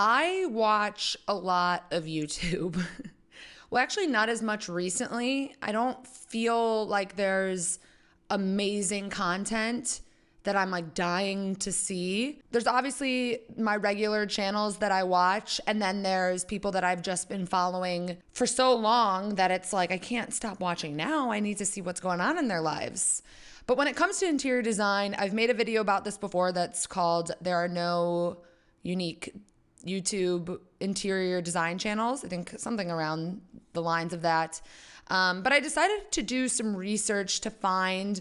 I watch a lot of YouTube. Well, actually, not as much recently. I don't feel like there's amazing content that I'm like dying to see. There's obviously my regular channels that I watch, and then there's people that I've just been following for so long that it's like I can't stop watching now. I need to see what's going on in their lives. But when it comes to interior design, I've made a video about this before that's called There Are No Unique YouTube Interior Design Channels. I think something around the lines of that. But I decided to do some research to find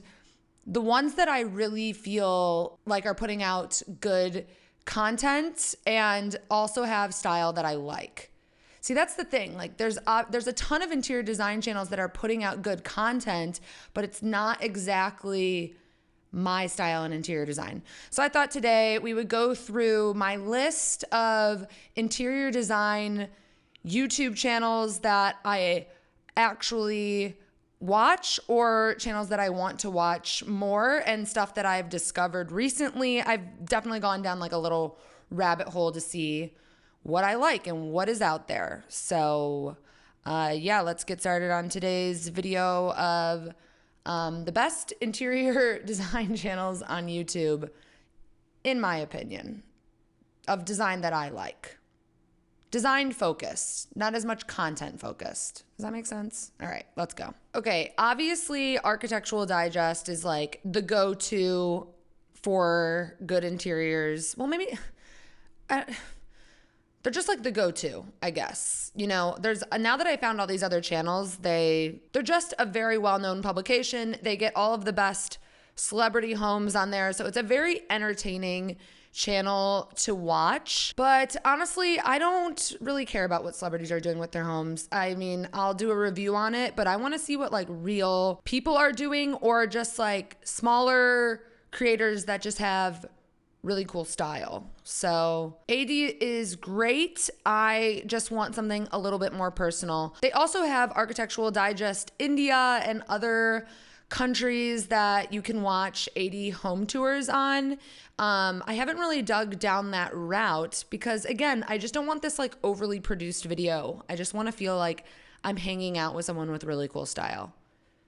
the ones that I really feel like are putting out good content and also have style that I like. See, that's the thing. Like there's a ton of interior design channels that are putting out good content, but it's not exactly my style in interior design. So I thought today we would go through my list of interior design YouTube channels that I actually watch or channels that I want to watch more and stuff that I've discovered recently. I've definitely gone down like a little rabbit hole to see what I like and what is out there. So yeah, let's get started on today's video of the best interior design channels on YouTube, in my opinion, of design that I like. Design focused, not as much content focused. Does that make sense? All right, let's go. Okay, obviously Architectural Digest is like the go-to for good interiors. Well, maybe they're just like the go-to, I guess. You know, there's now that I found all these other channels, they're just a very well-known publication. They get all of the best celebrity homes on there, so it's a very entertaining channel to watch. But honestly, I don't really care about what celebrities are doing with their homes. I mean, I'll do a review on it, but I want to see what like real people are doing or just like smaller creators that just have really cool style. So AD is great. I just want something a little bit more personal. They also have Architectural Digest India and other countries that you can watch AD home tours on. I haven't really dug down that route because again, I just don't want this like overly produced video. I just want to feel like I'm hanging out with someone with really cool style.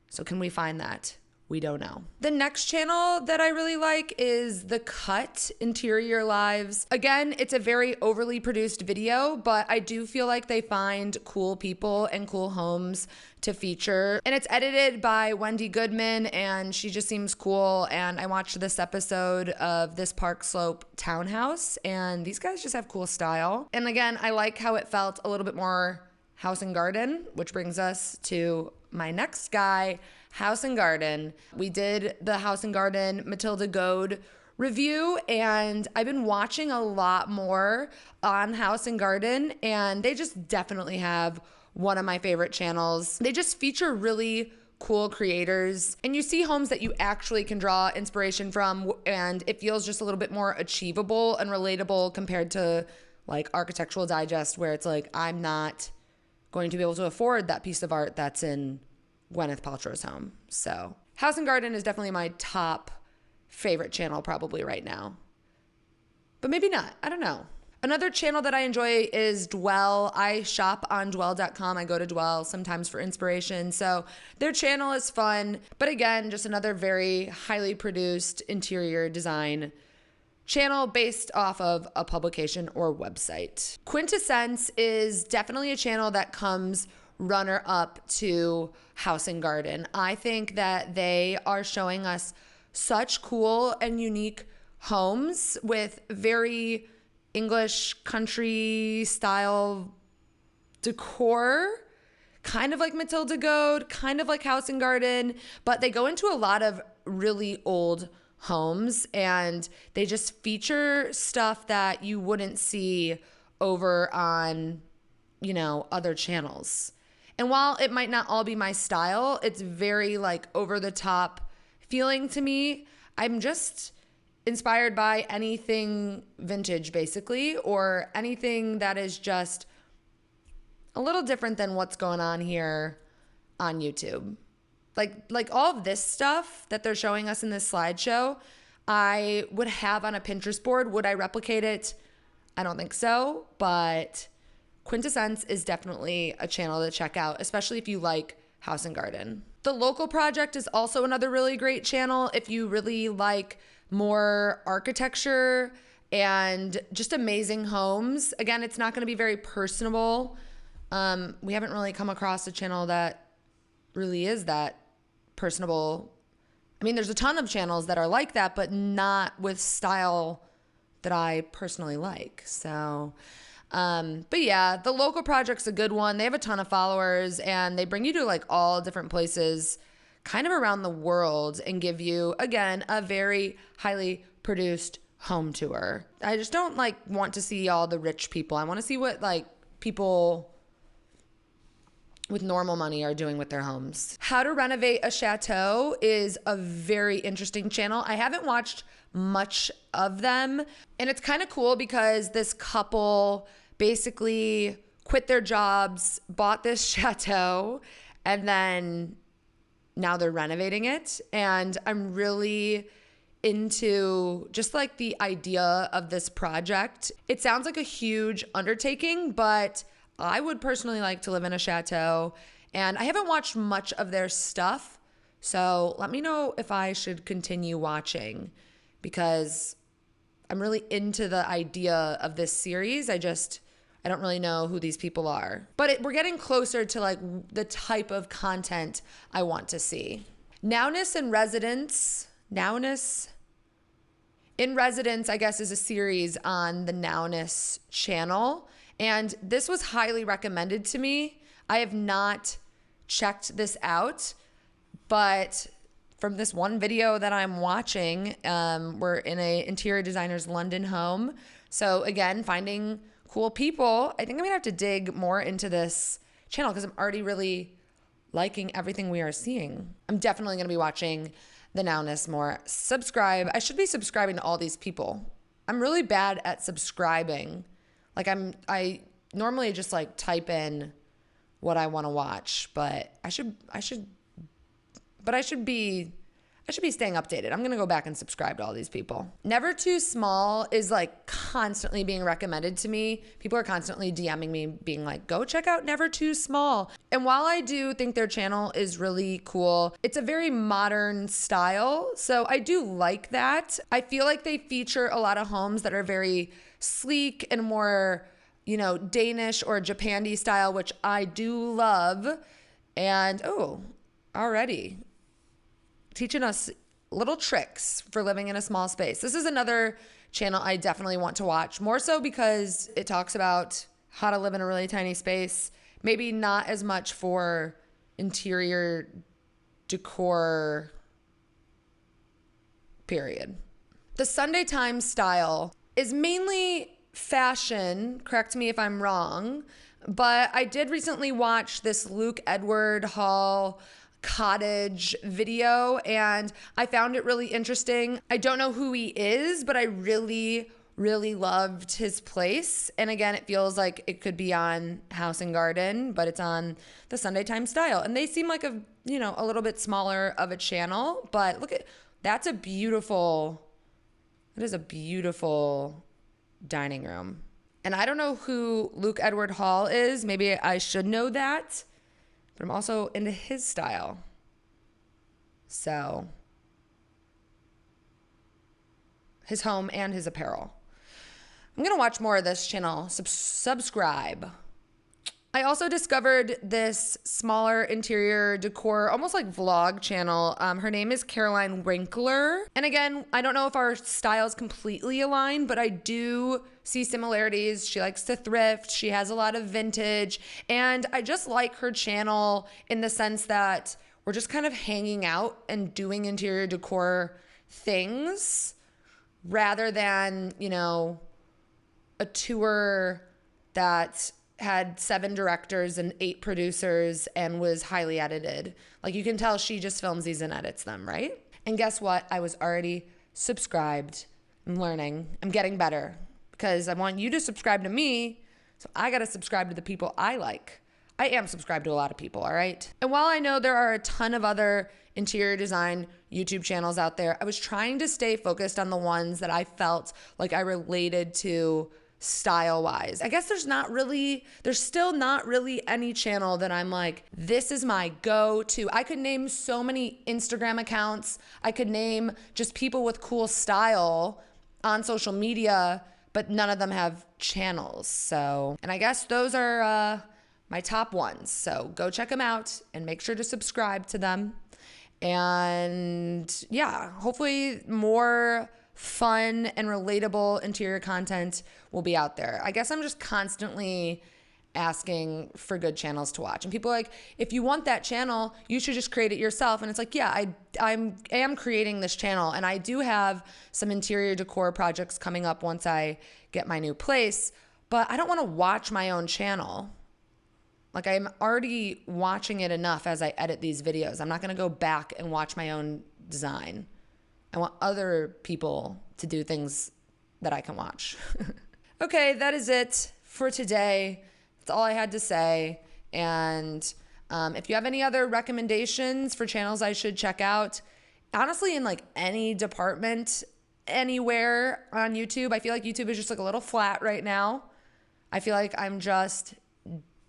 So can we find that? We don't know. The next channel that I really like is The Cut Interior Lives. Again, it's a very overly produced video, but I do feel like they find cool people and cool homes to feature. And it's edited by Wendy Goodman, and she just seems cool. And I watched this episode of this Park Slope townhouse, and these guys just have cool style. And again, I like how it felt a little bit more house and garden, which brings us to my next guy, House and Garden. We did the House and Garden Matilda Goad review, and I've been watching a lot more on House and Garden, and they just definitely have one of my favorite channels. They just feature really cool creators, and you see homes that you actually can draw inspiration from, and it feels just a little bit more achievable and relatable compared to like Architectural Digest, where it's like I'm not going to be able to afford that piece of art that's in Gwyneth Paltrow's home. So House and Garden is definitely my top favorite channel probably right now. But maybe not. I don't know. Another channel that I enjoy is Dwell. I shop on dwell.com. I go to Dwell sometimes for inspiration. So their channel is fun. But again, just another very highly produced interior design channel based off of a publication or website. Quintessence is definitely a channel that comes runner up to House and Garden. I think that they are showing us such cool and unique homes with very English country style decor, kind of like Matilda Goad, kind of like House and Garden, but they go into a lot of really old homes and they just feature stuff that you wouldn't see over on, you know, other channels. And while it might not all be my style, it's very like over the top feeling to me. I'm just inspired by anything vintage basically, or anything that is just a little different than what's going on here on YouTube. Like all of this stuff that they're showing us in this slideshow, I would have on a Pinterest board. Would I replicate it? I don't think so, but Quintessence is definitely a channel to check out, especially if you like house and garden. The Local Project is also another really great channel if you really like more architecture and just amazing homes. Again, it's not going to be very personable. We haven't really come across a channel that really is that personable. I mean, there's a ton of channels that are like that, but not with style that I personally like. So, but yeah, the Local Project's a good one. They have a ton of followers and they bring you to like all different places kind of around the world and give you, again, a very highly produced home tour. I just don't like want to see all the rich people. I want to see what like people with normal money are doing with their homes. How to Renovate a Chateau is a very interesting channel. I haven't watched much of them, and it's kind of cool because this couple basically quit their jobs, bought this chateau, and then now they're renovating it. And I'm really into just like the idea of this project. It sounds like a huge undertaking, but I would personally like to live in a chateau, and I haven't watched much of their stuff. So let me know if I should continue watching because I'm really into the idea of this series. I don't really know who these people are, but we're getting closer to like the type of content I want to see. Nowness in Residence, I guess, is a series on the Nowness channel. And this was highly recommended to me. I have not checked this out, but from this one video that I'm watching, we're in a interior designer's London home. So again, finding cool people. I think I'm gonna have to dig more into this channel because I'm already really liking everything we are seeing. I'm definitely gonna be watching the Nowness more. Subscribe. I should be subscribing to all these people. I'm really bad at subscribing. Like I normally just like type in what I want to watch, but I should be staying updated. I'm going to go back and subscribe to all these people. Never Too Small is like constantly being recommended to me. People are constantly DMing me being like, go check out Never Too Small. And while I do think their channel is really cool, it's a very modern style. So I do like that. I feel like they feature a lot of homes that are very sleek and more, Danish or Japandi style, which I do love. And already teaching us little tricks for living in a small space. This is another channel I definitely want to watch, more so because it talks about how to live in a really tiny space. Maybe not as much for interior decor, period. The Sunday Times style is mainly fashion, correct me if I'm wrong, but I did recently watch this Luke Edward Hall cottage video and I found it really interesting. I don't know who he is, but I really, really loved his place. And again, it feels like it could be on House and Garden, but it's on the Sunday Times style. And they seem like a little bit smaller of a channel, but look at, that is a beautiful dining room. And I don't know who Luke Edward Hall is. Maybe I should know that, but I'm also into his style. So his home and his apparel. I'm going to watch more of this channel. Subscribe. I also discovered this smaller interior decor, almost like vlog channel. Her name is Caroline Winkler. And again, I don't know if our styles completely align, but I do see similarities. She likes to thrift. She has a lot of vintage. And I just like her channel in the sense that we're just kind of hanging out and doing interior decor things rather than, a tour that had 7 directors and 8 producers and was highly edited. Like you can tell she just films these and edits them, right? And guess what? I was already subscribed. I'm learning. I'm getting better because I want you to subscribe to me. So I got to subscribe to the people I like. I am subscribed to a lot of people, all right? And while I know there are a ton of other interior design YouTube channels out there, I was trying to stay focused on the ones that I felt like I related to style wise. I guess there's still not really any channel that I'm like, this is my go-to. I could name so many Instagram accounts. I could name just people with cool style on social media, but none of them have channels. So, and I guess those are my top ones. So go check them out and make sure to subscribe to them. And yeah, hopefully more fun and relatable interior content will be out there. I guess I'm just constantly asking for good channels to watch. And people are like, if you want that channel, you should just create it yourself. And it's like, yeah, I am creating this channel. And I do have some interior decor projects coming up once I get my new place. But I don't want to watch my own channel. Like, I'm already watching it enough as I edit these videos. I'm not going to go back and watch my own design. I want other people to do things that I can watch. Okay, that is it for today. That's all I had to say. And if you have any other recommendations for channels I should check out, honestly, in like any department, anywhere on YouTube, I feel like YouTube is just like a little flat right now. I feel like I'm just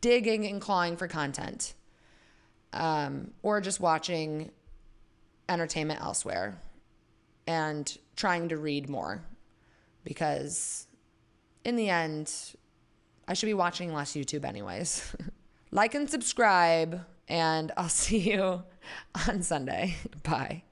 digging and clawing for content, or just watching entertainment elsewhere and trying to read more, because in the end, I should be watching less YouTube anyways. Like and subscribe, and I'll see you on Sunday. Bye.